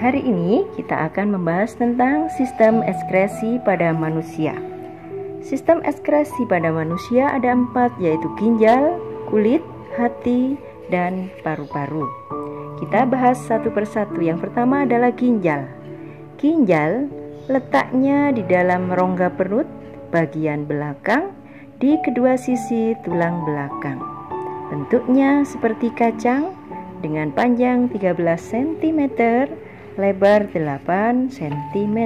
Hari ini kita akan membahas tentang sistem ekskresi pada manusia. Sistem ekskresi pada manusia ada 4, yaitu ginjal, kulit, hati, dan paru-paru. Kita bahas satu persatu. Yang pertama adalah ginjal. Ginjal letaknya di dalam rongga perut bagian belakang di kedua sisi tulang belakang. Bentuknya seperti kacang dengan panjang 13 cm, lebar 8 cm.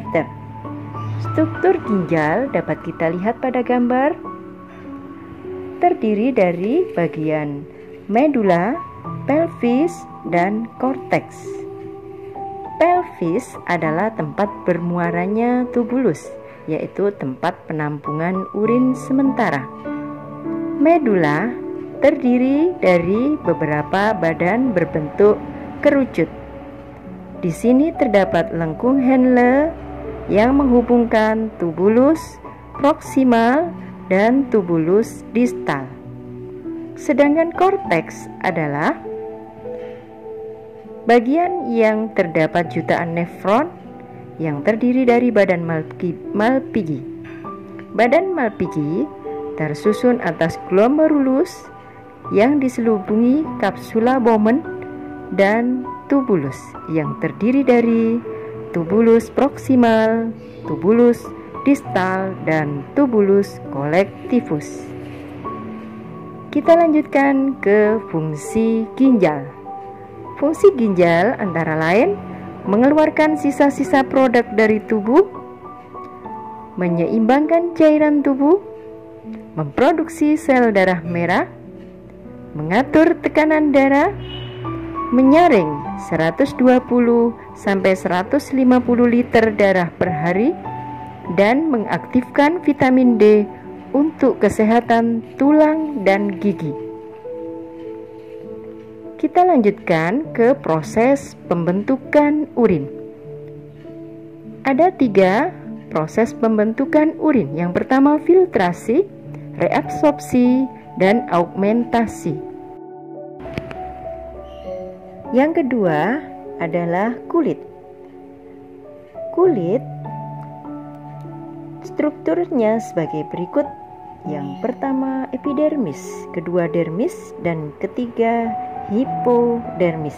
Struktur ginjal dapat kita lihat pada gambar. Terdiri dari bagian medula, pelvis, dan korteks. Pelvis adalah tempat bermuaranya tubulus, yaitu tempat penampungan urin sementara. Medula terdiri dari beberapa badan berbentuk kerucut. Di sini terdapat lengkung Henle yang menghubungkan tubulus proksimal dan tubulus distal. Sedangkan korteks adalah bagian yang terdapat jutaan nefron yang terdiri dari badan Malpighi. Badan Malpighi tersusun atas glomerulus yang diselubungi kapsula Bowman dan tubulus yang terdiri dari tubulus proksimal, tubulus distal, dan tubulus kolektivus. Kita lanjutkan ke fungsi ginjal. Fungsi ginjal antara lain mengeluarkan sisa-sisa produk dari tubuh, menyeimbangkan cairan tubuh, memproduksi sel darah merah, mengatur tekanan darah, menyaring 120 sampai 150 liter darah per hari, dan mengaktifkan vitamin D untuk kesehatan tulang dan gigi. Kita lanjutkan ke proses pembentukan urin. Ada 3 proses pembentukan urin. Yang pertama filtrasi, reabsorpsi, dan augmentasi. Yang kedua adalah kulit. Kulit strukturnya sebagai berikut. Yang pertama epidermis, kedua dermis, dan ketiga hipodermis.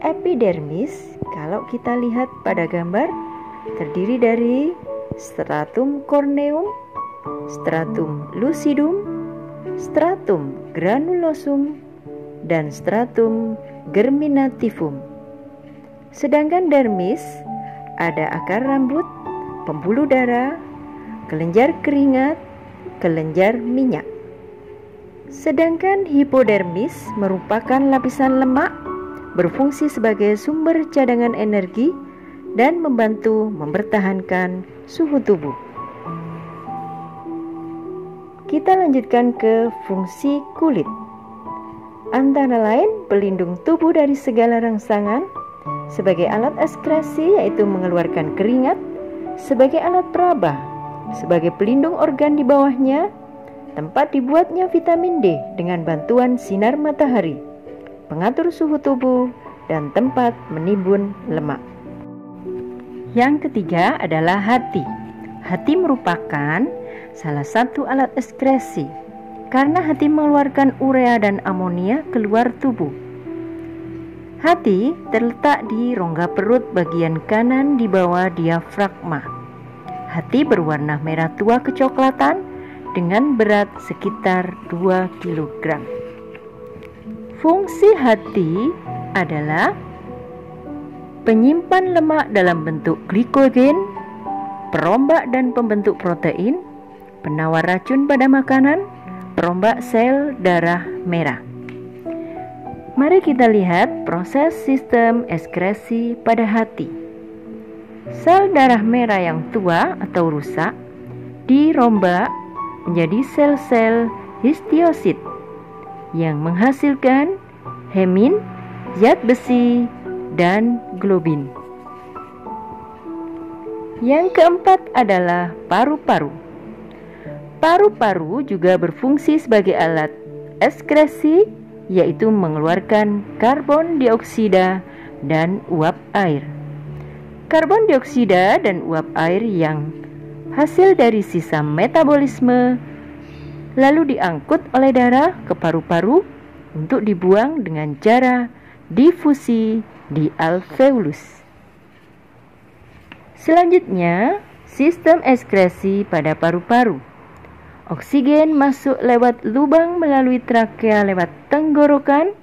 Epidermis, kalau kita lihat pada gambar, terdiri dari stratum corneum, stratum lucidum, stratum granulosum, dan stratum germinativum. Sedangkan dermis ada akar rambut, pembuluh darah, kelenjar keringat, kelenjar minyak. Sedangkan hipodermis merupakan lapisan lemak, berfungsi sebagai sumber cadangan energi dan membantu mempertahankan suhu tubuh. Kita lanjutkan ke fungsi kulit. Antara lain pelindung tubuh dari segala rangsangan, sebagai alat ekskresi yaitu mengeluarkan keringat, sebagai alat peraba, sebagai pelindung organ di bawahnya, tempat dibuatnya vitamin D dengan bantuan sinar matahari, pengatur suhu tubuh, dan tempat menimbun lemak. Yang ketiga adalah hati. Hati merupakan salah satu alat ekskresi karena hati mengeluarkan urea dan amonia keluar tubuh. Hati terletak di rongga perut bagian kanan di bawah diafragma. Hati berwarna merah tua kecoklatan dengan berat sekitar 2 kg. Fungsi hati adalah penyimpan lemak dalam bentuk glikogen, perombak dan pembentuk protein, penawar racun pada makanan, perombak sel darah merah. Mari kita lihat proses sistem ekskresi pada hati. Sel darah merah yang tua atau rusak dirombak menjadi sel-sel histiosit yang menghasilkan hemin, zat besi, dan globin. Yang keempat adalah paru-paru. Paru-paru juga berfungsi sebagai alat ekskresi, yaitu mengeluarkan karbon dioksida dan uap air. Karbon dioksida dan uap air yang hasil dari sisa metabolisme lalu diangkut oleh darah ke paru-paru untuk dibuang dengan cara difusi di alveolus. Selanjutnya, sistem ekskresi pada paru-paru. Oksigen masuk lewat lubang melalui trakea lewat tenggorokan.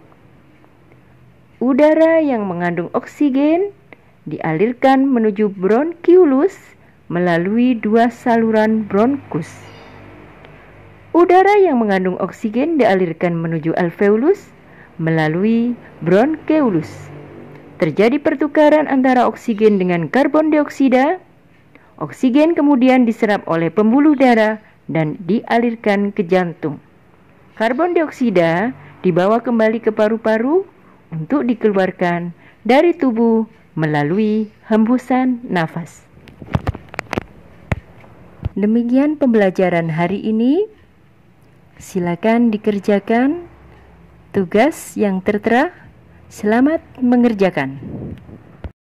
Udara yang mengandung oksigen dialirkan menuju bronkiolus melalui dua saluran bronkus. Udara yang mengandung oksigen dialirkan menuju alveolus melalui bronkeolus. Terjadi pertukaran antara oksigen dengan karbon dioksida. Oksigen kemudian diserap oleh pembuluh darah dan dialirkan ke jantung. Karbon dioksida dibawa kembali ke paru-paru untuk dikeluarkan dari tubuh melalui hembusan nafas. Demikian pembelajaran hari ini. Silakan dikerjakan tugas yang tertera. Selamat mengerjakan.